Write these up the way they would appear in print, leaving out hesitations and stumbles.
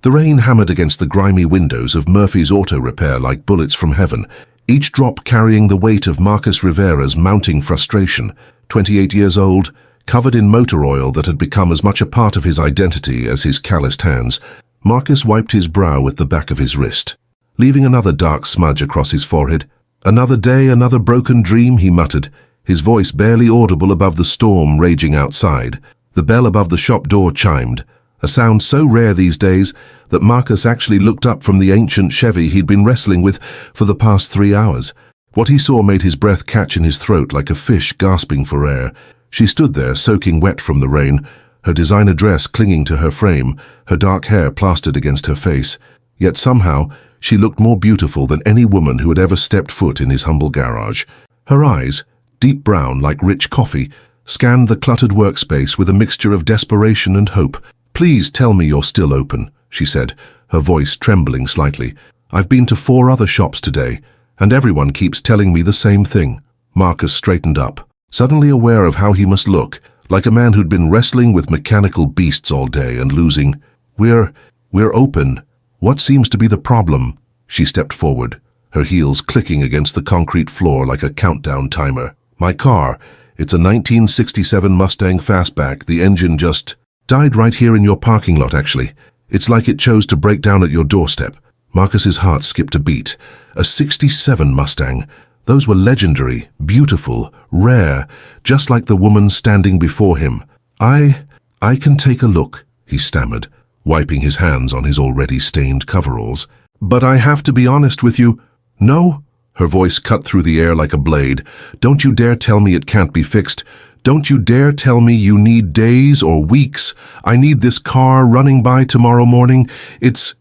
The rain hammered against the grimy windows of Murphy's Auto Repair like bullets from heaven, each drop carrying the weight of Marcus Rivera's mounting frustration. 28 years old, covered in motor oil that had become as much a part of his identity as his calloused hands, Marcus wiped his brow with the back of his wrist, leaving another dark smudge across his forehead. "Another day, another broken dream," he muttered, his voice barely audible above the storm raging outside. The bell above the shop door chimed, a sound so rare these days that Marcus actually looked up from the ancient Chevy he'd been wrestling with for the past 3 hours. What he saw made his breath catch in his throat like a fish gasping for air. She stood there, soaking wet from the rain, her designer dress clinging to her frame, her dark hair plastered against her face. Yet somehow, she looked more beautiful than any woman who had ever stepped foot in his humble garage. Her eyes, deep brown like rich coffee, scanned the cluttered workspace with a mixture of desperation and hope. "Please tell me you're still open," she said, her voice trembling slightly. "I've been to 4 other shops today, and everyone keeps telling me the same thing." Marcus straightened up, suddenly aware of how he must look, like a man who'd been wrestling with mechanical beasts all day and losing. We're open. What seems to be the problem?" She stepped forward, her heels clicking against the concrete floor like a countdown timer. "My car, it's a 1967 Mustang Fastback. The engine just died right here in your parking lot, actually. It's like it chose to break down at your doorstep." Marcus's heart skipped a beat. A 67 Mustang. Those were legendary, beautiful, rare, just like the woman standing before him. I can take a look," he stammered, wiping his hands on his already stained coveralls. "But I have to be honest with you." "No?" Her voice cut through the air like a blade. "Don't you dare tell me it can't be fixed. Don't you dare tell me you need days or weeks. I need this car running by tomorrow morning. It's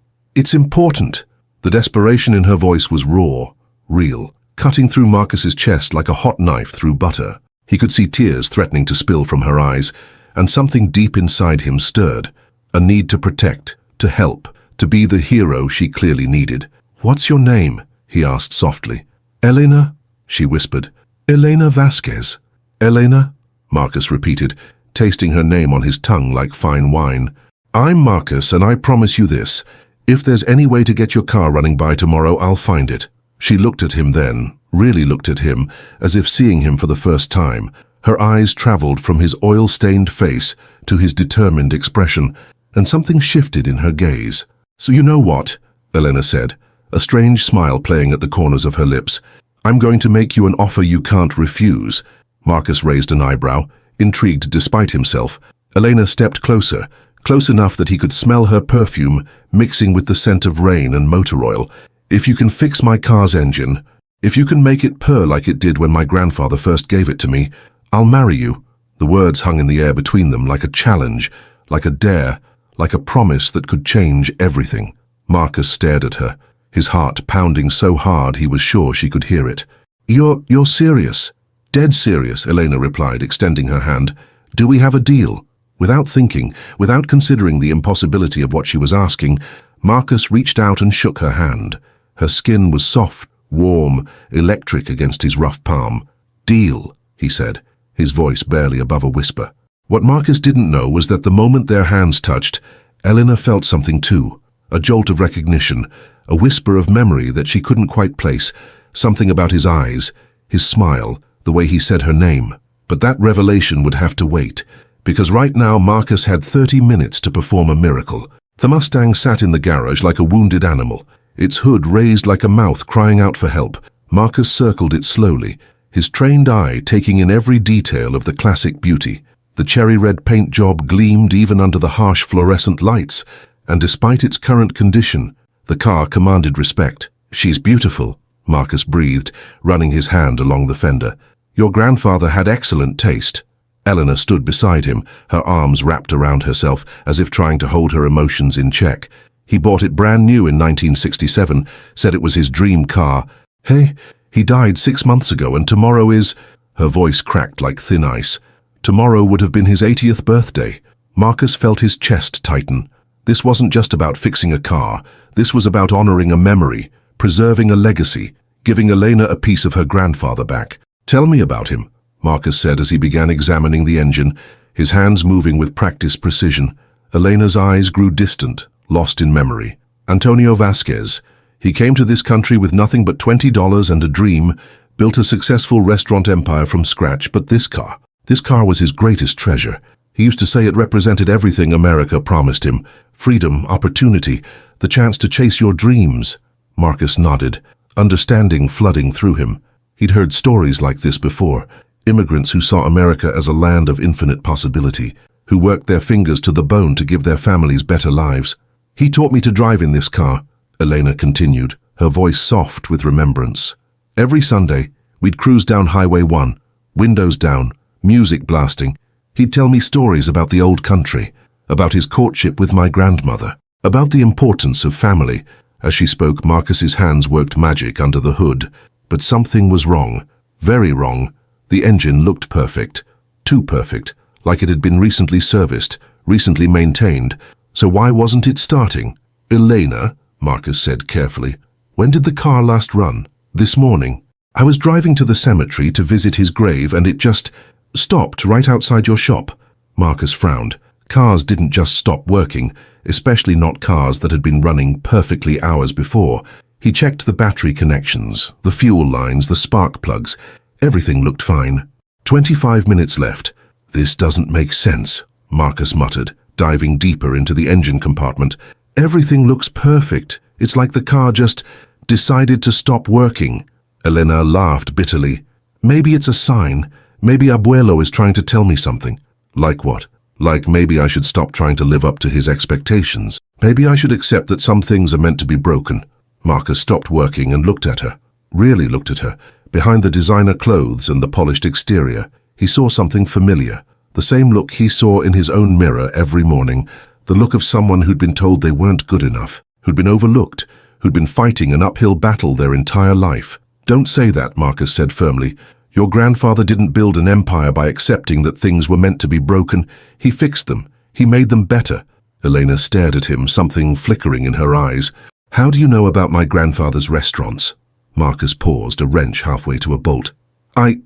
important." The desperation in her voice was raw, real, cutting through Marcus's chest like a hot knife through butter. He could see tears threatening to spill from her eyes, and something deep inside him stirred. A need to protect, to help, to be the hero she clearly needed. "What's your name?" he asked softly. "Elena," she whispered. "Elena Vasquez." "Elena?" Marcus repeated, tasting her name on his tongue like fine wine. "I'm Marcus, and I promise you this. If there's any way to get your car running by tomorrow, I'll find it." She looked at him then, really looked at him, as if seeing him for the first time. Her eyes traveled from his oil-stained face to his determined expression, and something shifted in her gaze. "So you know what?" Elena said, a strange smile playing at the corners of her lips. "I'm going to make you an offer you can't refuse." Marcus raised an eyebrow, intrigued despite himself. Elena stepped closer, close enough that he could smell her perfume mixing with the scent of rain and motor oil. "If you can fix my car's engine, if you can make it purr like it did when my grandfather first gave it to me, I'll marry you." The words hung in the air between them like a challenge, like a dare, like a promise that could change everything. Marcus stared at her, his heart pounding so hard he was sure she could hear it. You're serious?" "Dead serious," Elena replied, extending her hand. "Do we have a deal?" Without thinking, without considering the impossibility of what she was asking, Marcus reached out and shook her hand. Her skin was soft, warm, electric against his rough palm. "Deal," he said, his voice barely above a whisper. What Marcus didn't know was that the moment their hands touched, Elena felt something too. A jolt of recognition, a whisper of memory that she couldn't quite place, something about his eyes, his smile, the way he said her name. But that revelation would have to wait, because right now Marcus had 30 minutes to perform a miracle. The Mustang sat in the garage like a wounded animal, its hood raised like a mouth crying out for help. Marcus circled it slowly, his trained eye taking in every detail of the classic beauty. The cherry-red paint job gleamed even under the harsh fluorescent lights, and despite its current condition, the car commanded respect. "She's beautiful," Marcus breathed, running his hand along the fender. "Your grandfather had excellent taste." Eleanor stood beside him, her arms wrapped around herself as if trying to hold her emotions in check. "He bought it brand new in 1967, said it was his dream car. Hey, he died 6 months ago and tomorrow is—" Her voice cracked like thin ice. Tomorrow would have been his 80th birthday. Marcus felt his chest tighten. This wasn't just about fixing a car. This was about honoring a memory, preserving a legacy, giving Elena a piece of her grandfather back. "Tell me about him," Marcus said as he began examining the engine, his hands moving with practiced precision. Elena's eyes grew distant, lost in memory. Antonio Vasquez. He came to this country with nothing but $20 and a dream, built a successful restaurant empire from scratch, but this car was his greatest treasure. He used to say it represented everything America promised him: freedom, opportunity, the chance to chase your dreams. Marcus nodded, understanding flooding through him. He'd heard stories like this before, immigrants who saw America as a land of infinite possibility, who worked their fingers to the bone to give their families better lives. He taught me to drive in this car, Elena continued, her voice soft with remembrance. Every Sunday, we'd cruise down Highway 1, windows down, music blasting. He'd tell me stories about the old country, about his courtship with my grandmother, about the importance of family. As she spoke, Marcus's hands worked magic under the hood. But something was wrong, very wrong. The engine looked perfect, too perfect, like it had been recently serviced, recently maintained. So why wasn't it starting? Elena, Marcus said carefully, when did the car last run? This morning. I was driving to the cemetery to visit his grave and it just stopped right outside your shop. Marcus frowned. Cars didn't just stop working, especially not cars that had been running perfectly hours before. He checked the battery connections, the fuel lines, the spark plugs. Everything looked fine. 25 minutes left. This doesn't make sense, Marcus muttered, diving deeper into the engine compartment. Everything looks perfect. It's like the car just decided to stop working. Elena laughed bitterly. Maybe it's a sign. Maybe Abuelo is trying to tell me something. Like what? Like maybe I should stop trying to live up to his expectations. Maybe I should accept that some things are meant to be broken. Marcus stopped working and looked at her. Really looked at her. Behind the designer clothes and the polished exterior, he saw something familiar. The same look he saw in his own mirror every morning. The look of someone who'd been told they weren't good enough, who'd been overlooked, who'd been fighting an uphill battle their entire life. Don't say that, Marcus said firmly. Your grandfather didn't build an empire by accepting that things were meant to be broken. He fixed them. He made them better. Elena stared at him, something flickering in her eyes. How do you know about my grandfather's restaurants? Marcus paused, a wrench halfway to a bolt. I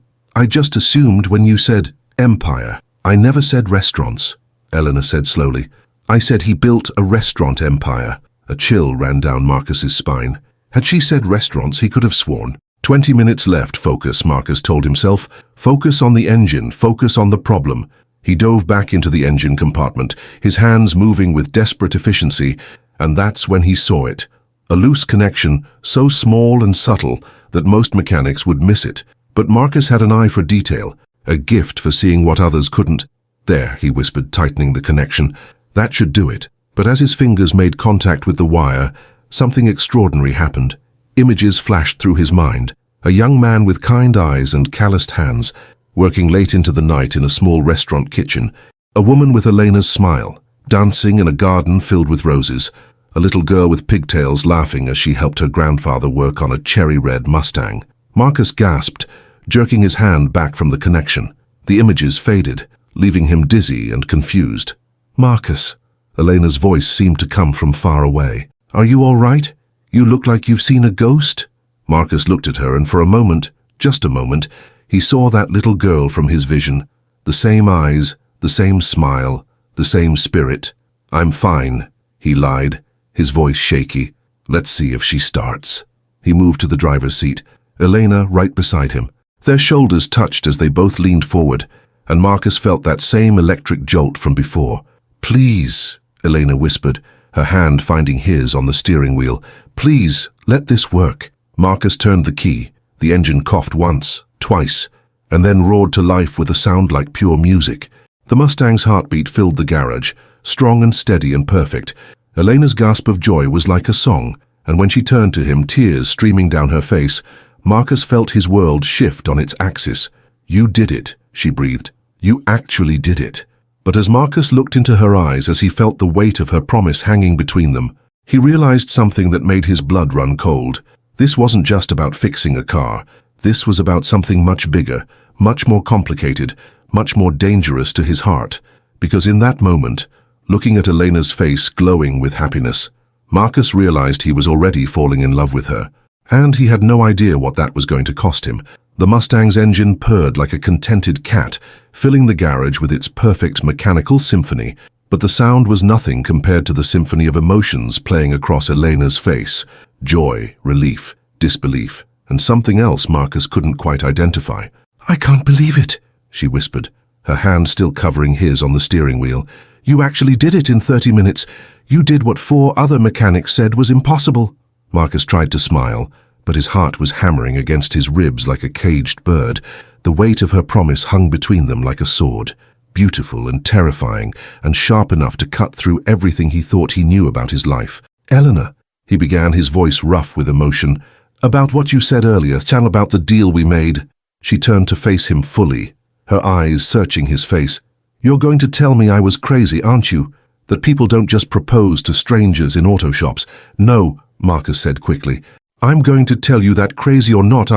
just assumed when you said empire. I never said restaurants, Elena said slowly. I said he built a restaurant empire. A chill ran down Marcus's spine. Had she said restaurants, he could have sworn. 20 minutes left, focus, Marcus told himself. Focus on the engine, focus on the problem. He dove back into the engine compartment, his hands moving with desperate efficiency, and that's when he saw it. A loose connection, so small and subtle that most mechanics would miss it. But Marcus had an eye for detail, a gift for seeing what others couldn't. There, he whispered, tightening the connection. That should do it. But as his fingers made contact with the wire, something extraordinary happened. Images flashed through his mind. A young man with kind eyes and calloused hands, working late into the night in a small restaurant kitchen. A woman with Elena's smile, dancing in a garden filled with roses. A little girl with pigtails laughing as she helped her grandfather work on a cherry-red Mustang. Marcus gasped, jerking his hand back from the connection. The images faded, leaving him dizzy and confused. Marcus, Elena's voice seemed to come from far away. Are you all right? You look like you've seen a ghost? Marcus looked at her and for a moment, just a moment, he saw that little girl from his vision. The same eyes, the same smile, the same spirit. I'm fine, he lied, his voice shaky. Let's see if she starts. He moved to the driver's seat, Elena right beside him. Their shoulders touched as they both leaned forward, and Marcus felt that same electric jolt from before. Please, Elena whispered, her hand finding his on the steering wheel. Please, let this work. Marcus turned the key. The engine coughed once, twice, and then roared to life with a sound like pure music. The Mustang's heartbeat filled the garage, strong and steady and perfect. Elena's gasp of joy was like a song, and when she turned to him, tears streaming down her face, Marcus felt his world shift on its axis. You did it, she breathed. You actually did it. But as Marcus looked into her eyes as he felt the weight of her promise hanging between them, he realized something that made his blood run cold. This wasn't just about fixing a car. This was about something much bigger, much more complicated, much more dangerous to his heart. Because in that moment, looking at Elena's face glowing with happiness, Marcus realized he was already falling in love with her. And he had no idea what that was going to cost him. The Mustang's engine purred like a contented cat, filling the garage with its perfect mechanical symphony. But the sound was nothing compared to the symphony of emotions playing across Elena's face. Joy, relief, disbelief, and something else Marcus couldn't quite identify. "I can't believe it," she whispered, her hand still covering his on the steering wheel. "You actually did it in 30 minutes. You did what 4 other mechanics said was impossible." Marcus tried to smile, but his heart was hammering against his ribs like a caged bird. The weight of her promise hung between them like a sword, beautiful and terrifying, and sharp enough to cut through everything he thought he knew about his life. "Eleanor," he began, his voice rough with emotion, "about what you said earlier, tell about the deal we made." She turned to face him fully, her eyes searching his face. "You're going to tell me I was crazy, aren't you? That people don't just propose to strangers in auto shops." "No," Marcus said quickly. "I'm going to tell you that, crazy or not,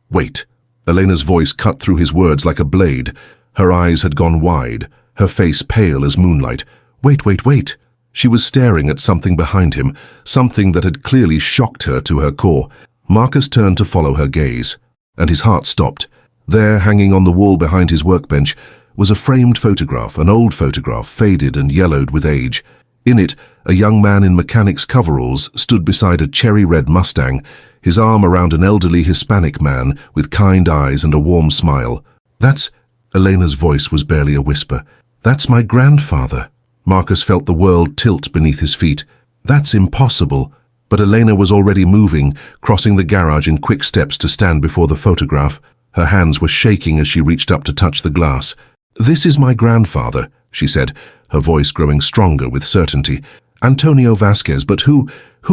Wait." Elena's voice cut through his words like a blade. Her eyes had gone wide, her face pale as moonlight. Wait. She was staring at something behind him, something that had clearly shocked her to her core. Marcus turned to follow her gaze, and his heart stopped. There, hanging on the wall behind his workbench, was a framed photograph, an old photograph, faded and yellowed with age. In it, a young man in mechanic's coveralls stood beside a cherry-red Mustang, his arm around an elderly Hispanic man with kind eyes and a warm smile. "That's..." Elena's voice was barely a whisper. "That's my grandfather." Marcus felt the world tilt beneath his feet. "That's impossible." But Elena was already moving, crossing the garage in quick steps to stand before the photograph. Her hands were shaking as she reached up to touch the glass. "This is my grandfather," she said, her voice growing stronger with certainty. "Antonio Vasquez, but who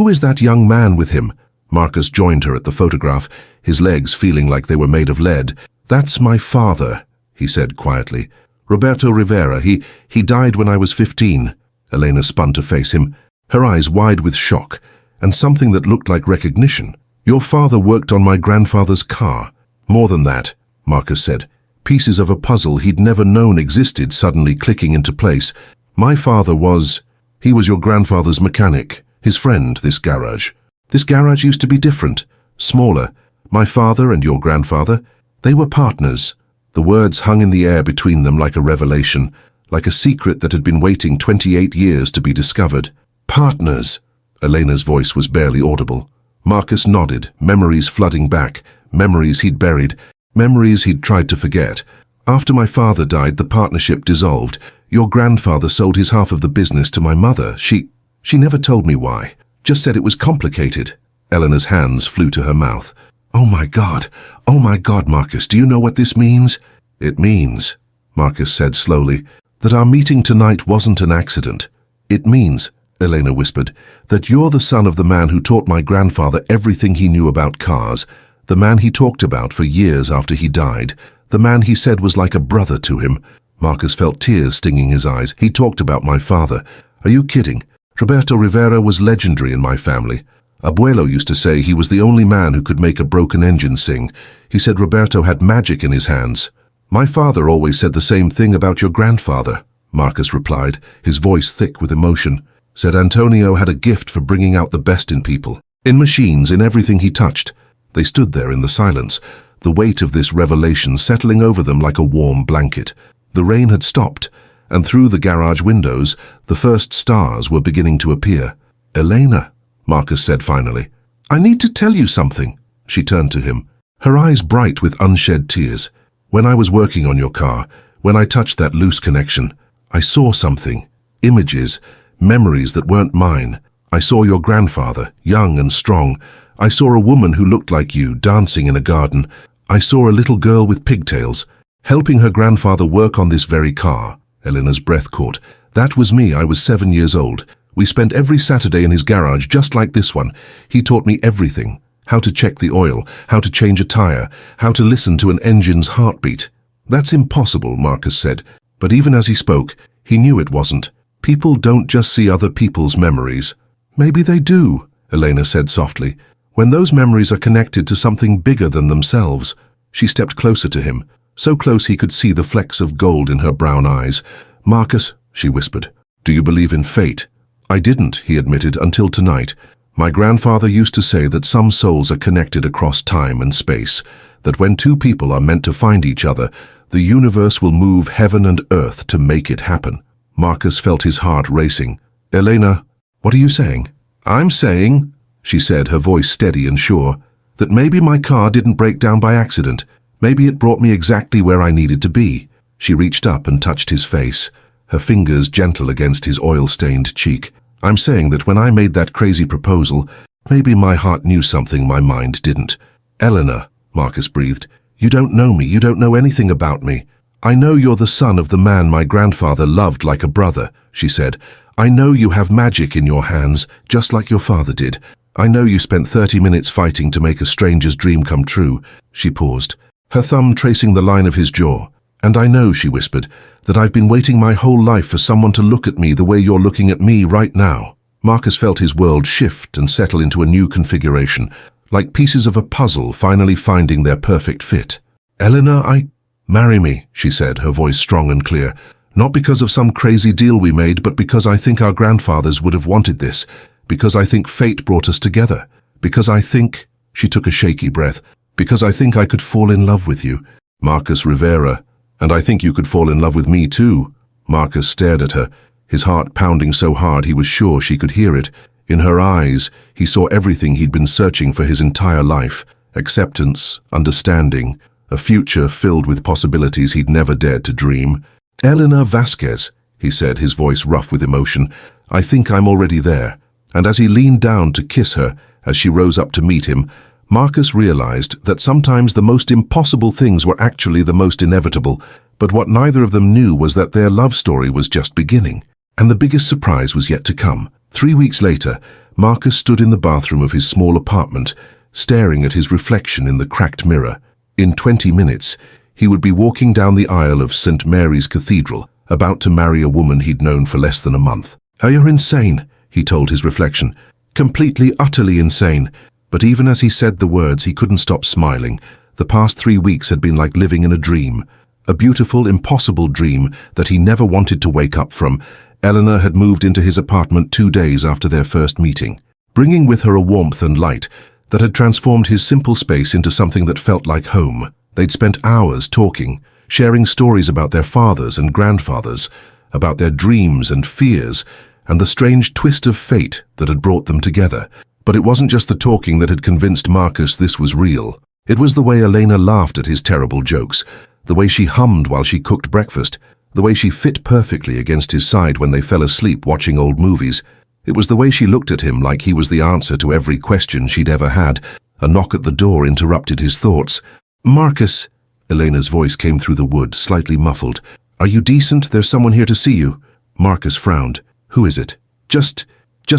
is that young man with him?" Marcus joined her at the photograph, his legs feeling like they were made of lead. "That's my father," he said quietly. "Roberto Rivera, he died when I was 15. Elena spun to face him, her eyes wide with shock, and something that looked like recognition. "Your father worked on my grandfather's car." "More than that," Marcus said. Pieces of a puzzle he'd never known existed suddenly clicking into place. "My father he was your grandfather's mechanic, his friend, this garage. This garage used to be different, smaller. My father and your grandfather, they were partners." The words hung in the air between them like a revelation, like a secret that had been waiting 28 years to be discovered. "Partners." Elena's voice was barely audible. Marcus nodded, memories flooding back, memories he'd buried, memories he'd tried to forget. "After my father died, the partnership dissolved. Your grandfather sold his half of the business to my mother. She never told me why, just said it was complicated." Eleanor's hands flew to her mouth. Oh my God, Marcus, do you know what this means?" "It means," Marcus said slowly, "that our meeting tonight wasn't an accident. It means," Elena whispered, "that you're the son of the man who taught my grandfather everything he knew about cars, the man he talked about for years after he died, the man he said was like a brother to him." Marcus felt tears stinging his eyes. "He talked about my father. Are you kidding? Roberto Rivera was legendary in my family. Abuelo used to say he was the only man who could make a broken engine sing. He said Roberto had magic in his hands." "My father always said the same thing about your grandfather," Marcus replied, his voice thick with emotion. "Said Antonio had a gift for bringing out the best in people, in machines, in everything he touched." They stood there in the silence, the weight of this revelation settling over them like a warm blanket. The rain had stopped, and through the garage windows, the first stars were beginning to appear. "Elena," Marcus said finally, "I need to tell you something." She turned to him, her eyes bright with unshed tears. "When I was working on your car, when I touched that loose connection, I saw something. Images, memories that weren't mine. I saw your grandfather, young and strong. I saw a woman who looked like you, dancing in a garden. I saw a little girl with pigtails, helping her grandfather work on this very car." Elena's breath caught. "That was me. I was 7 years old. We spent every Saturday in his garage, just like this one. He taught me everything. How to check the oil, how to change a tire, how to listen to an engine's heartbeat." "That's impossible," Marcus said. But even as he spoke, he knew it wasn't. People don't just see other people's memories. "Maybe they do," Elena said softly, "when those memories are connected to something bigger than themselves." She stepped closer to him, so close he could see the flecks of gold in her brown eyes. "Marcus," she whispered, "do you believe in fate?" "I didn't," he admitted, "until tonight. My grandfather used to say that some souls are connected across time and space, that when two people are meant to find each other, the universe will move heaven and earth to make it happen." Marcus felt his heart racing. "Elena, what are you saying?" "I'm saying," she said, her voice steady and sure, "that maybe my car didn't break down by accident. Maybe it brought me exactly where I needed to be." She reached up and touched his face, her fingers gentle against his oil-stained cheek. "I'm saying that when I made that crazy proposal, maybe my heart knew something my mind didn't." "Eleanor," Marcus breathed, "you don't know me, you don't know anything about me." "I know you're the son of the man my grandfather loved like a brother," she said. "I know you have magic in your hands, just like your father did. I know you spent 30 minutes fighting to make a stranger's dream come true." She paused, her thumb tracing the line of his jaw. "And I know," she whispered, "that I've been waiting my whole life for someone to look at me the way you're looking at me right now." Marcus felt his world shift and settle into a new configuration, like pieces of a puzzle finally finding their perfect fit. "Eleanor, marry me," she said, her voice strong and clear. "Not because of some crazy deal we made, but because I think our grandfathers would have wanted this. Because I think fate brought us together. Because I think," she took a shaky breath, "because I think I could fall in love with you, Marcus Rivera. And I think you could fall in love with me too." Marcus stared at her, his heart pounding so hard he was sure she could hear it. In her eyes, he saw everything he'd been searching for his entire life: acceptance, understanding, a future filled with possibilities he'd never dared to dream. "Eleanor Vasquez," he said, his voice rough with emotion, "I think I'm already there." And as he leaned down to kiss her, as she rose up to meet him, Marcus realized that sometimes the most impossible things were actually the most inevitable, but what neither of them knew was that their love story was just beginning. And the biggest surprise was yet to come. 3 weeks later, Marcus stood in the bathroom of his small apartment, staring at his reflection in the cracked mirror. In 20 minutes, he would be walking down the aisle of St. Mary's Cathedral, about to marry a woman he'd known for less than a month. "Oh, you're insane," he told his reflection. "Completely, utterly insane." But even as he said the words, he couldn't stop smiling. The past 3 weeks had been like living in a dream. A beautiful, impossible dream that he never wanted to wake up from. Eleanor had moved into his apartment 2 days after their first meeting, bringing with her a warmth and light that had transformed his simple space into something that felt like home. They'd spent hours talking, sharing stories about their fathers and grandfathers, about their dreams and fears, and the strange twist of fate that had brought them together. But it wasn't just the talking that had convinced Marcus this was real. It was the way Elena laughed at his terrible jokes, the way she hummed while she cooked breakfast, the way she fit perfectly against his side when they fell asleep watching old movies. It was the way she looked at him like he was the answer to every question she'd ever had. A knock at the door interrupted his thoughts. "Marcus," Elena's voice came through the wood, slightly muffled. "Are you decent? There's someone here to see you." Marcus frowned. "Who is it?" Just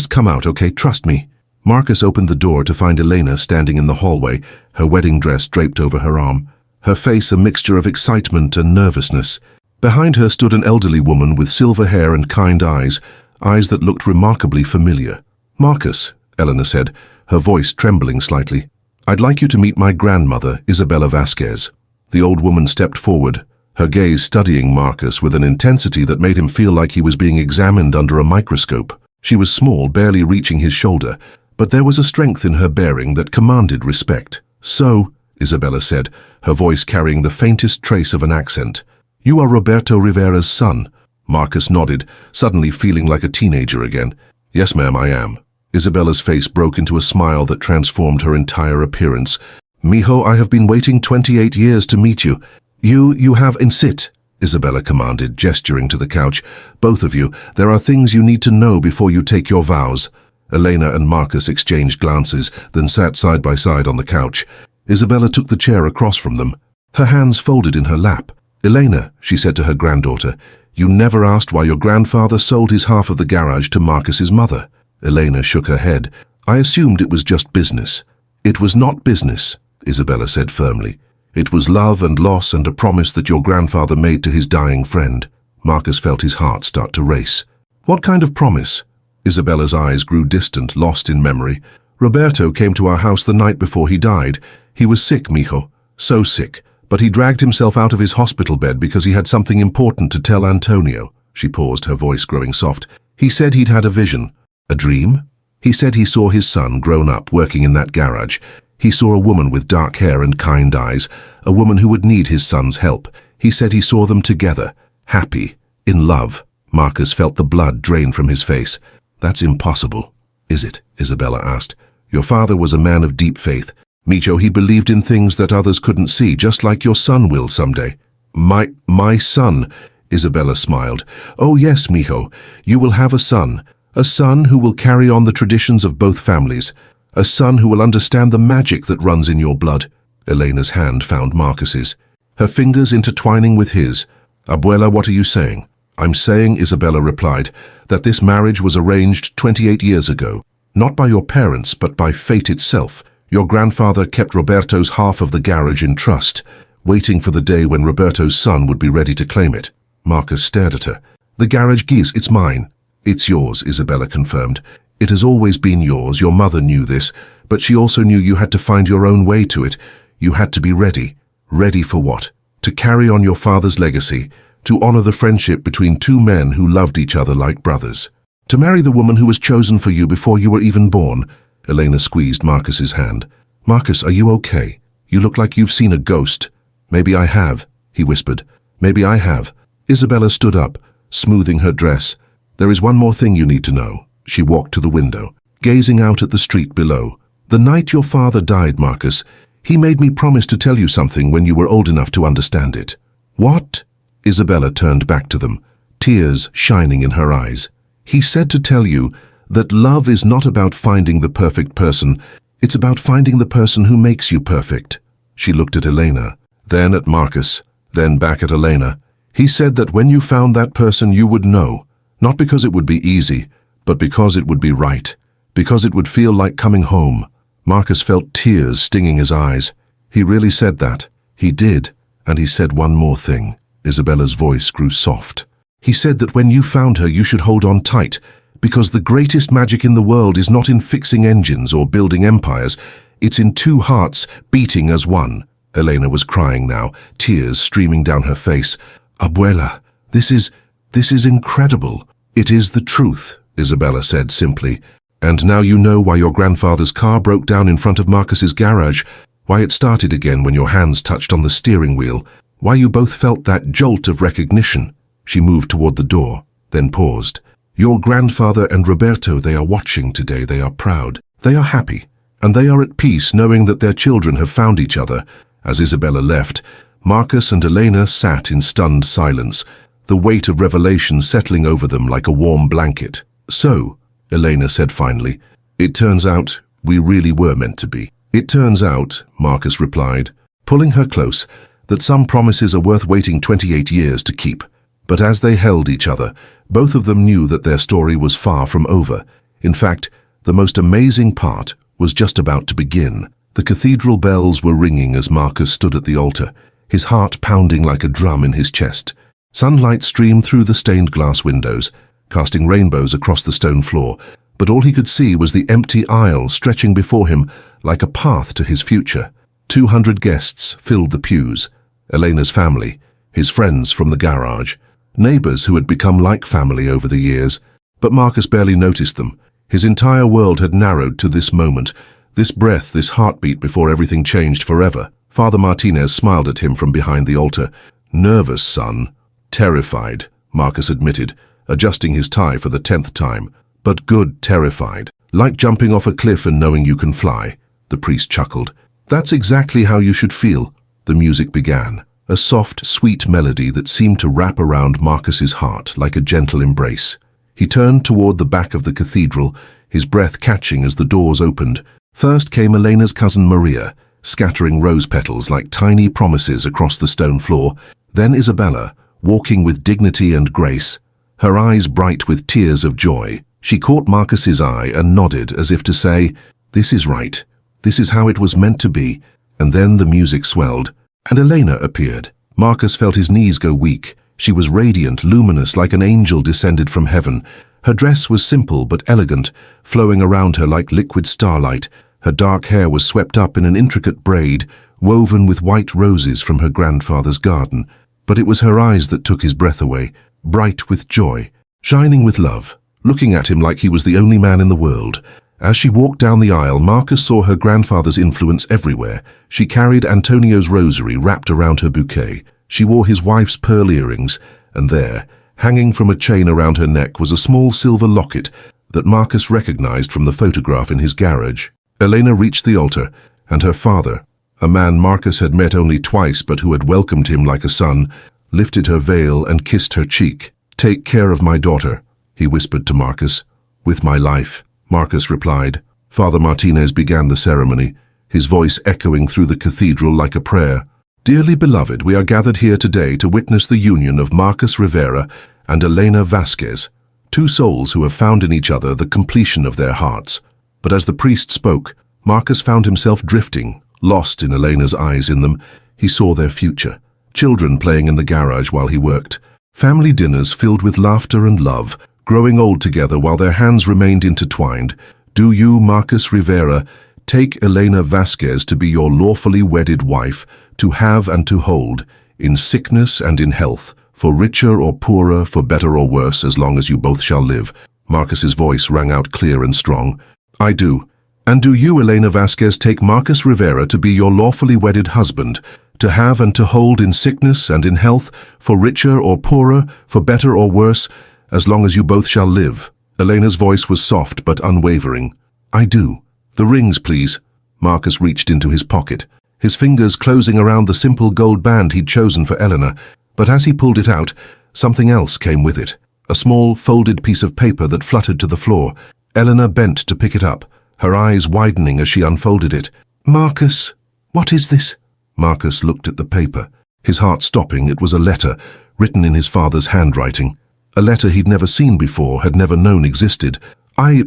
come out, okay? Trust me." Marcus opened the door to find Elena standing in the hallway, her wedding dress draped over her arm, her face a mixture of excitement and nervousness. Behind her stood an elderly woman with silver hair and kind eyes that looked remarkably familiar. "Marcus," Eleanor said, her voice trembling slightly, "I'd like you to meet my grandmother, Isabella Vasquez." The old woman stepped forward, her gaze studying Marcus with an intensity that made him feel like he was being examined under a microscope. She was small, barely reaching his shoulder, but there was a strength in her bearing that commanded respect. "So," Isabella said, her voice carrying the faintest trace of an accent, "you are Roberto Rivera's son?" Marcus nodded, suddenly feeling like a teenager again. "Yes, ma'am, I am." Isabella's face broke into a smile that transformed her entire appearance. "Mijo, I have been waiting 28 years to meet you. You have sit," Isabella commanded, gesturing to the couch. "Both of you, there are things you need to know before you take your vows." Elena and Marcus exchanged glances, then sat side by side on the couch. Isabella took the chair across from them, her hands folded in her lap. "Elena," she said to her granddaughter, "you never asked why your grandfather sold his half of the garage to Marcus's mother." Elena shook her head. "I assumed it was just business." "It was not business," Isabella said firmly. "It was love and loss and a promise that your grandfather made to his dying friend." Marcus felt his heart start to race. "What kind of promise?" Isabella's eyes grew distant, lost in memory. "Roberto came to our house the night before he died. He was sick, mijo, so sick, but he dragged himself out of his hospital bed because he had something important to tell Antonio." She paused, her voice growing soft. "He said he'd had a vision." "A dream?" "He said he saw his son grown up working in that garage. He saw a woman with dark hair and kind eyes, a woman who would need his son's help. He said he saw them together, happy, in love." Marcus felt the blood drain from his face. That's impossible. Is it? Isabella asked. Your father was a man of deep faith. Micho, he believed in things that others couldn't see, just like your son will someday. My son, Isabella smiled. Oh yes, Mijo, you will have a son who will carry on the traditions of both families, a son who will understand the magic that runs in your blood. Elena's hand found Marcus's, her fingers intertwining with his. Abuela, what are you saying? I'm saying, Isabella replied, that this marriage was arranged 28 years ago, not by your parents, but by fate itself. Your grandfather kept Roberto's half of the garage in trust, waiting for the day when Roberto's son would be ready to claim it. Marcus stared at her. The garage, geese, it's mine. It's yours, Isabella confirmed. It has always been yours. Your mother knew this, but she also knew you had to find your own way to it. You had to be ready. Ready for what? To carry on your father's legacy, to honor the friendship between two men who loved each other like brothers. To marry the woman who was chosen for you before you were even born. Elena squeezed Marcus's hand. Marcus, are you okay? You look like you've seen a ghost. Maybe I have, he whispered. Maybe I have. Isabella stood up, smoothing her dress. There is one more thing you need to know. She walked to the window, gazing out at the street below. The night your father died, Marcus, he made me promise to tell you something when you were old enough to understand it. What? Isabella turned back to them, tears shining in her eyes. He said to tell you that love is not about finding the perfect person. It's about finding the person who makes you perfect. She looked at Elena, then at Marcus, then back at Elena. He said that when you found that person you would know, not because it would be easy, but because it would be right, because it would feel like coming home. Marcus felt tears stinging his eyes. He really said that. He did, and he said one more thing. Isabella's voice grew soft. He said that when you found her you should hold on tight, because the greatest magic in the world is not in fixing engines or building empires. It's in two hearts beating as one. Elena was crying now, tears streaming down her face. Abuela, this is incredible. It is the truth, Isabella said simply. And now you know why your grandfather's car broke down in front of Marcus's garage, why it started again when your hands touched on the steering wheel, why you both felt that jolt of recognition. She moved toward the door, then paused. Your grandfather and Roberto, they are watching today. They are proud. They are happy. And they are at peace knowing that their children have found each other. As Isabella left, Marcus and Elena sat in stunned silence, the weight of revelation settling over them like a warm blanket. So, Elena said finally, it turns out we really were meant to be. It turns out, Marcus replied, pulling her close, that some promises are worth waiting 28 years to keep. But as they held each other, both of them knew that their story was far from over. In fact, the most amazing part was just about to begin. The cathedral bells were ringing as Marcus stood at the altar, his heart pounding like a drum in his chest. Sunlight streamed through the stained glass windows, casting rainbows across the stone floor, but all he could see was the empty aisle stretching before him like a path to his future. 200 guests filled the pews. Elena's family, his friends from the garage, neighbors who had become like family over the years, but Marcus barely noticed them. His entire world had narrowed to this moment, this breath, this heartbeat before everything changed forever. Father Martinez smiled at him from behind the altar. Nervous, son. Terrified, Marcus admitted, adjusting his tie for the 10th time. But good terrified. Like jumping off a cliff and knowing you can fly. The priest chuckled. That's exactly how you should feel. The music began. A soft, sweet melody that seemed to wrap around Marcus's heart like a gentle embrace. He turned toward the back of the cathedral, his breath catching as the doors opened. First came Elena's cousin Maria, scattering rose petals like tiny promises across the stone floor. Then Isabella, walking with dignity and grace, her eyes bright with tears of joy. She caught Marcus's eye and nodded as if to say, this is right. This is how it was meant to be. And then the music swelled, and Elena appeared. Marcus felt his knees go weak. She was radiant, luminous, like an angel descended from heaven. Her dress was simple but elegant, flowing around her like liquid starlight. Her dark hair was swept up in an intricate braid, woven with white roses from her grandfather's garden. But it was her eyes that took his breath away, bright with joy, shining with love, looking at him like he was the only man in the world. As she walked down the aisle, Marcus saw her grandfather's influence everywhere. She carried Antonio's rosary wrapped around her bouquet. She wore his wife's pearl earrings, and there, Hanging from a chain around her neck was a small silver locket that Marcus recognized from the photograph in his garage. Elena reached the altar, and her father, a man Marcus had met only twice but who had welcomed him like a son, lifted her veil and kissed her cheek. "Take care of my daughter," he whispered to Marcus. "With my life," Marcus replied. Father Martinez began the ceremony, his voice echoing through the cathedral like a prayer. "Dearly beloved, we are gathered here today to witness the union of Marcus Rivera and Elena Vasquez, two souls who have found in each other the completion of their hearts." But as the priest spoke, Marcus found himself drifting, lost in Elena's eyes. In them, he saw their future. Children playing in the garage while he worked. Family dinners filled with laughter and love, growing old together while their hands remained intertwined. "Do you, Marcus Rivera, take Elena Vasquez to be your lawfully wedded wife, to have and to hold, in sickness and in health, for richer or poorer, for better or worse, as long as you both shall live?" Marcus's voice rang out clear and strong. "I do. And do you, Elena Vasquez, take Marcus Rivera to be your lawfully wedded husband, to have and to hold in sickness and in health, for richer or poorer, for better or worse, as long as you both shall live?" Elena's voice was soft but unwavering. "I do." "The rings, please." Marcus reached into his pocket, his fingers closing around the simple gold band he'd chosen for Elena. But as he pulled it out, something else came with it. A small, folded piece of paper that fluttered to the floor. Elena bent to pick it up, her eyes widening as she unfolded it. "Marcus, what is this?" Marcus looked at the paper, his heart stopping. It was a letter, written in his father's handwriting. A letter he'd never seen before, had never known existed. I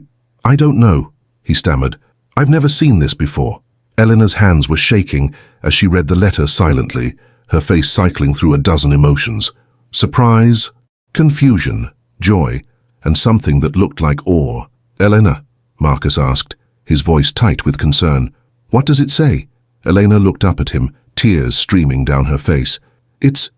don't know," he stammered. "I've never seen this before." Elena's hands were shaking as she read the letter silently, her face cycling through a dozen emotions. Surprise, confusion, joy, and something that looked like awe. "Elena," Marcus asked, his voice tight with concern. "What does it say?" Elena looked up at him, tears streaming down her face. It's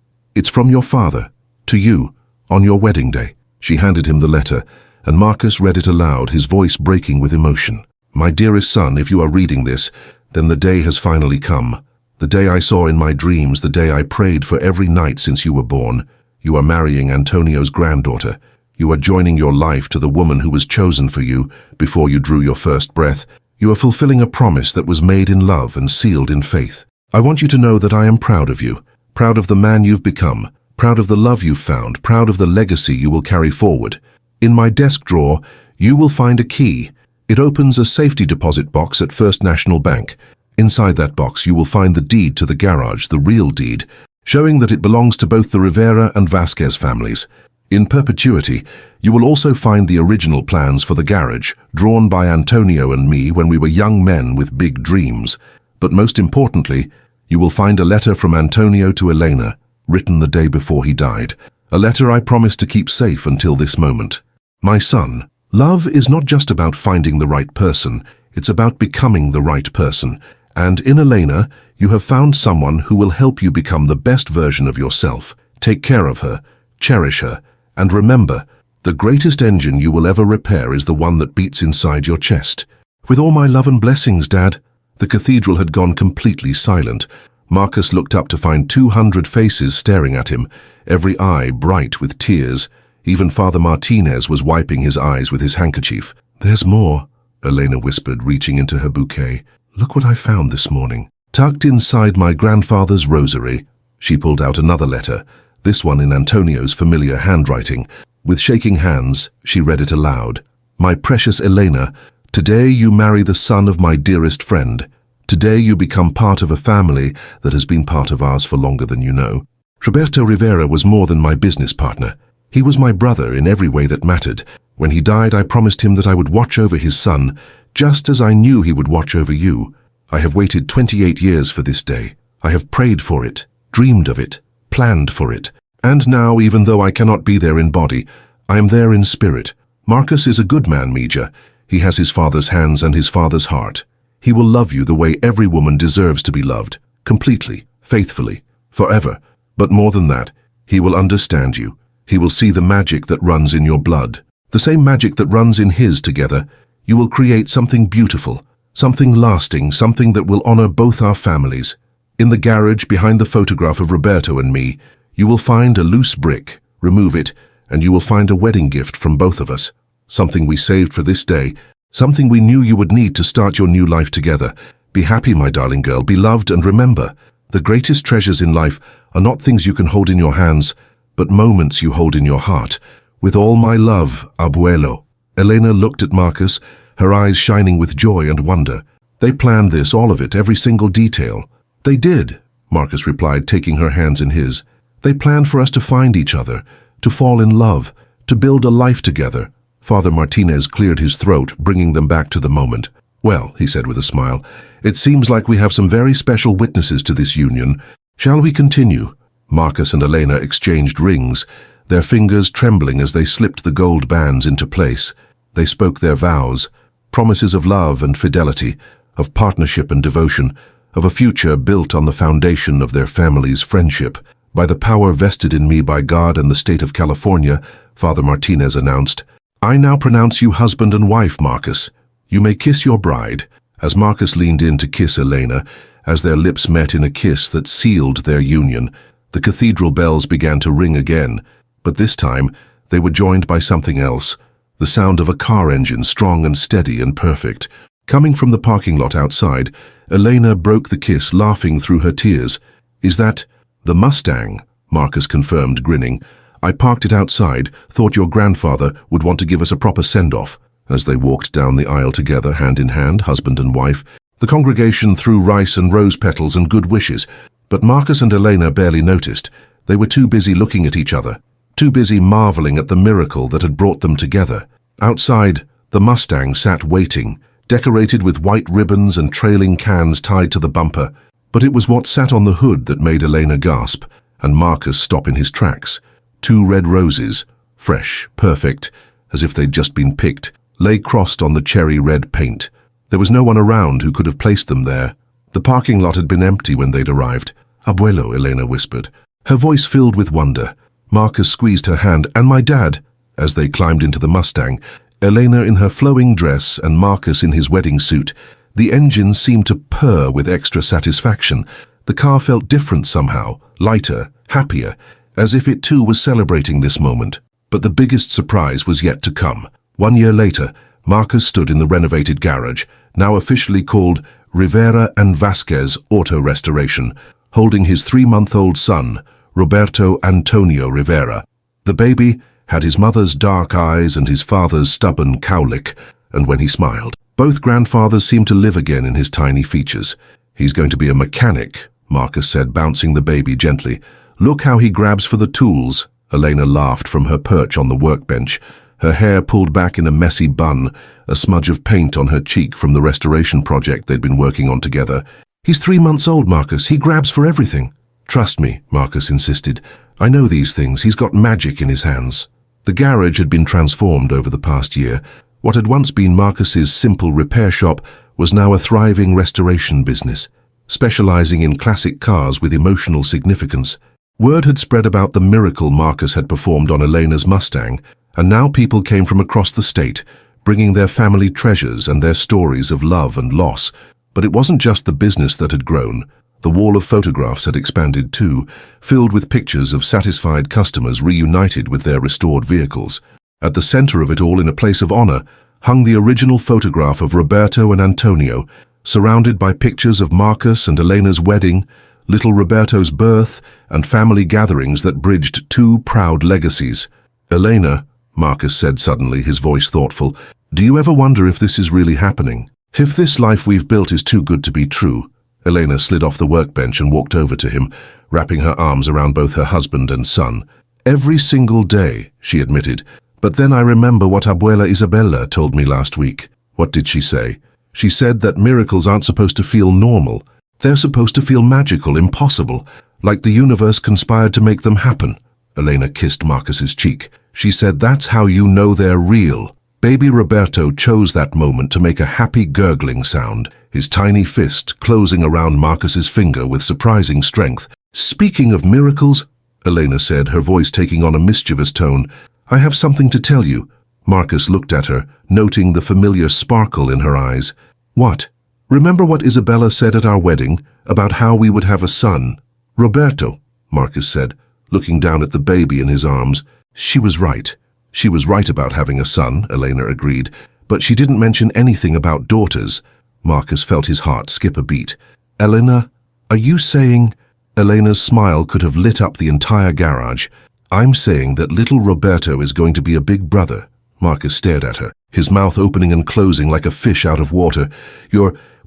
from your father, to you, on your wedding day." She handed him the letter, and Marcus read it aloud, his voice breaking with emotion. "My dearest son, if you are reading this, then the day has finally come. The day I saw in my dreams, the day I prayed for every night since you were born. You are marrying Antonio's granddaughter. You are joining your life to the woman who was chosen for you before you drew your first breath. You are fulfilling a promise that was made in love and sealed in faith. I want you to know that I am proud of you, proud of the man you've become, proud of the love you've found, proud of the legacy you will carry forward. In my desk drawer, you will find a key. It opens a safety deposit box at First National Bank. Inside that box, you will find the deed to the garage, the real deed, showing that it belongs to both the Rivera and Vasquez families. In perpetuity, you will also find the original plans for the garage, drawn by Antonio and me when we were young men with big dreams. But most importantly, you will find a letter from Antonio to Elena, written the day before he died. A letter I promised to keep safe until this moment. My son, love is not just about finding the right person, it's about becoming the right person. And in Elena, you have found someone who will help you become the best version of yourself. Take care of her, cherish her, and remember, the greatest engine you will ever repair is the one that beats inside your chest. With all my love and blessings, Dad." The cathedral had gone completely silent. Marcus looked up to find 200 faces staring at him, every eye bright with tears. Even Father Martinez was wiping his eyes with his handkerchief. "There's more," Elena whispered, reaching into her bouquet. "Look what I found this morning. Tucked inside my grandfather's rosary." She pulled out another letter, this one in Antonio's familiar handwriting. With shaking hands, she read it aloud. "My precious Elena, today you marry the son of my dearest friend. Today you become part of a family that has been part of ours for longer than you know. Roberto Rivera was more than my business partner. He was my brother in every way that mattered. When he died, I promised him that I would watch over his son, just as I knew he would watch over you. I have waited 28 years for this day. I have prayed for it, dreamed of it, planned for it. And now, even though I cannot be there in body, I am there in spirit. Marcus is a good man, Mija. He has his father's hands and his father's heart. He will love you the way every woman deserves to be loved, completely, faithfully, forever. But more than that, he will understand you. He will see the magic that runs in your blood, the same magic that runs in his together. You will create something beautiful, something lasting, something that will honor both our families. In the garage behind the photograph of Roberto and me, you will find a loose brick, remove it, and you will find a wedding gift from both of us. Something we saved for this day, something we knew you would need to start your new life together. Be happy, my darling girl, be loved, and remember, the greatest treasures in life are not things you can hold in your hands, but moments you hold in your heart. With all my love, abuelo. Elena looked at Marcus, her eyes shining with joy and wonder. They planned this, all of it, every single detail. They did, Marcus replied, taking her hands in his. They planned for us to find each other, to fall in love, to build a life together. Father Martinez cleared his throat, bringing them back to the moment. Well, he said with a smile, it seems like we have some very special witnesses to this union. Shall we continue? Marcus and Elena exchanged rings, their fingers trembling as they slipped the gold bands into place. They spoke their vows, promises of love and fidelity, of partnership and devotion, of a future built on the foundation of their family's friendship. By the power vested in me by God and the state of California, Father Martinez announced, I now pronounce you husband and wife, Marcus. You may kiss your bride. As Marcus leaned in to kiss Elena, as their lips met in a kiss that sealed their union, the cathedral bells began to ring again, but this time they were joined by something else, the sound of a car engine, strong and steady and perfect. Coming from the parking lot outside, Elena broke the kiss, laughing through her tears. Is that the Mustang? Marcus confirmed, grinning. I parked it outside, thought your grandfather would want to give us a proper send-off. As they walked down the aisle together, hand in hand, husband and wife, the congregation threw rice and rose petals and good wishes, but Marcus and Elena barely noticed. They were too busy looking at each other, too busy marveling at the miracle that had brought them together. Outside, the Mustang sat waiting, decorated with white ribbons and trailing cans tied to the bumper, but it was what sat on the hood that made Elena gasp, and Marcus stop in his tracks. 2 red roses, fresh, perfect, as if they'd just been picked, lay crossed on the cherry red paint. There was no one around who could have placed them there. The parking lot had been empty when they'd arrived. Abuelo, Elena whispered, her voice filled with wonder. Marcus squeezed her hand, and my dad. As they climbed into the Mustang, Elena in her flowing dress and Marcus in his wedding suit, the engine seemed to purr with extra satisfaction. The car felt different somehow, lighter, happier, as if it too was celebrating this moment. But the biggest surprise was yet to come. 1 year later, Marcus stood in the renovated garage, now officially called Rivera and Vasquez Auto Restoration, holding his 3-month-old son, Roberto Antonio Rivera. The baby had his mother's dark eyes and his father's stubborn cowlick, and when he smiled, both grandfathers seemed to live again in his tiny features. He's going to be a mechanic, Marcus said, bouncing the baby gently. Look how he grabs for the tools. Elena laughed from her perch on the workbench, her hair pulled back in a messy bun, a smudge of paint on her cheek from the restoration project they'd been working on together. He's 3 months old, Marcus. He grabs for everything. Trust me, Marcus insisted. I know these things. He's got magic in his hands. The garage had been transformed over the past year. What had once been Marcus's simple repair shop was now a thriving restoration business, specializing in classic cars with emotional significance. Word had spread about the miracle Marcus had performed on Elena's Mustang, and now people came from across the state, bringing their family treasures and their stories of love and loss. But it wasn't just the business that had grown. The wall of photographs had expanded too, filled with pictures of satisfied customers reunited with their restored vehicles. At the center of it all, in a place of honor, hung the original photograph of Roberto and Antonio, surrounded by pictures of Marcus and Elena's wedding, little Roberto's birth, and family gatherings that bridged 2 proud legacies. Elena, Marcus said suddenly, his voice thoughtful, do you ever wonder if this is really happening? If this life we've built is too good to be true? Elena slid off the workbench and walked over to him, wrapping her arms around both her husband and son. Every single day, she admitted. But then I remember what Abuela Isabella told me last week. What did she say? She said that miracles aren't supposed to feel normal. They're supposed to feel magical, impossible, like the universe conspired to make them happen. Elena kissed Marcus's cheek. She said, that's how you know they're real. Baby Roberto chose that moment to make a happy gurgling sound, his tiny fist closing around Marcus's finger with surprising strength. Speaking of miracles, Elena said, her voice taking on a mischievous tone, I have something to tell you. Marcus looked at her, noting the familiar sparkle in her eyes. What? Remember what Isabella said at our wedding about how we would have a son? Roberto, Marcus said, looking down at the baby in his arms. She was right. She was right about having a son, Elena agreed, but she didn't mention anything about daughters. Marcus felt his heart skip a beat. Elena, are you saying... Elena's smile could have lit up the entire garage. I'm saying that little Roberto is going to be a big brother. Marcus stared at her, his mouth opening and closing like a fish out of water.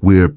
We're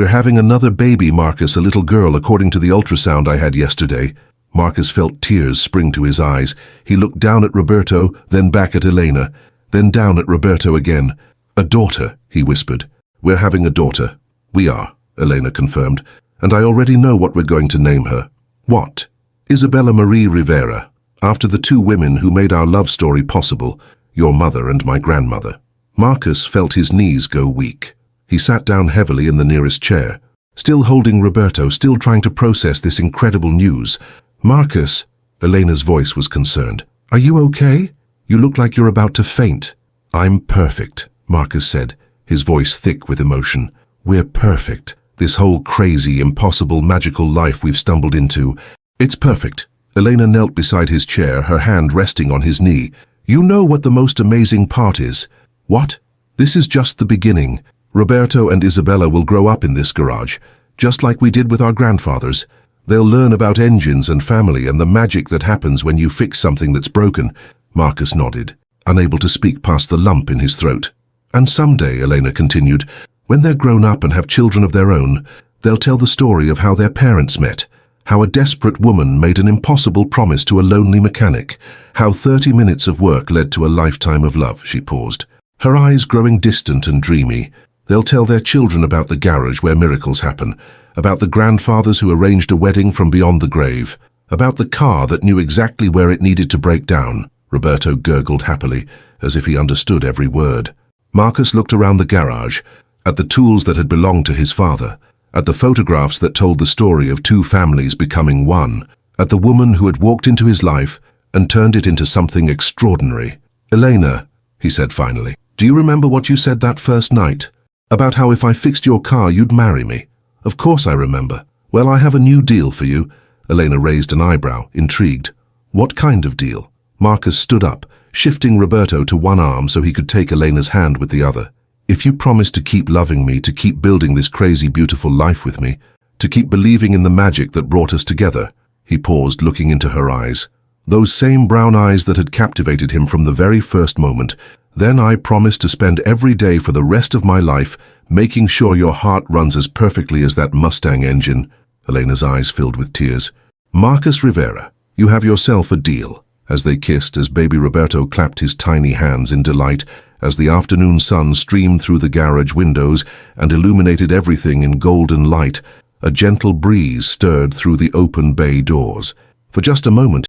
having another baby, Marcus, a little girl, according to the ultrasound I had yesterday. Marcus felt tears spring to his eyes. He looked down at Roberto, then back at Elena, then down at Roberto again. A daughter, he whispered. We're having a daughter. We are, Elena confirmed. And I already know what we're going to name her. What? Isabella Marie Rivera, after the two women who made our love story possible, your mother and my grandmother. Marcus felt his knees go weak. He sat down heavily in the nearest chair, still holding Roberto, still trying to process this incredible news. Marcus, Elena's voice was concerned. Are you okay? You look like you're about to faint. I'm perfect, Marcus said, his voice thick with emotion. We're perfect. This whole crazy, impossible, magical life we've stumbled into. It's perfect. Elena knelt beside his chair, her hand resting on his knee. You know what the most amazing part is? What? This is just the beginning. Roberto and Isabella will grow up in this garage, just like we did with our grandfathers. They'll learn about engines and family and the magic that happens when you fix something that's broken. Marcus nodded, unable to speak past the lump in his throat. And someday, Elena continued, when they're grown up and have children of their own, they'll tell the story of how their parents met, how a desperate woman made an impossible promise to a lonely mechanic, how 30 minutes of work led to a lifetime of love. She paused, her eyes growing distant and dreamy. They'll tell their children about the garage where miracles happen, about the grandfathers who arranged a wedding from beyond the grave, about the car that knew exactly where it needed to break down. Roberto gurgled happily, as if he understood every word. Marcus looked around the garage, at the tools that had belonged to his father, at the photographs that told the story of two families becoming one, at the woman who had walked into his life and turned it into something extraordinary. Elena, he said finally, do you remember what you said that first night? About how if I fixed your car, you'd marry me. Of course I remember. Well, I have a new deal for you. Elena raised an eyebrow, intrigued. What kind of deal? Marcus stood up, shifting Roberto to one arm so he could take Elena's hand with the other. If you promise to keep loving me, to keep building this crazy, beautiful life with me, to keep believing in the magic that brought us together, he paused, looking into her eyes, those same brown eyes that had captivated him from the very first moment, then I promise to spend every day for the rest of my life making sure your heart runs as perfectly as that Mustang engine. Elena's eyes filled with tears. Marcus Rivera, you have yourself a deal. As they kissed, as baby Roberto clapped his tiny hands in delight, as the afternoon sun streamed through the garage windows and illuminated everything in golden light, a gentle breeze stirred through the open bay doors. For just a moment,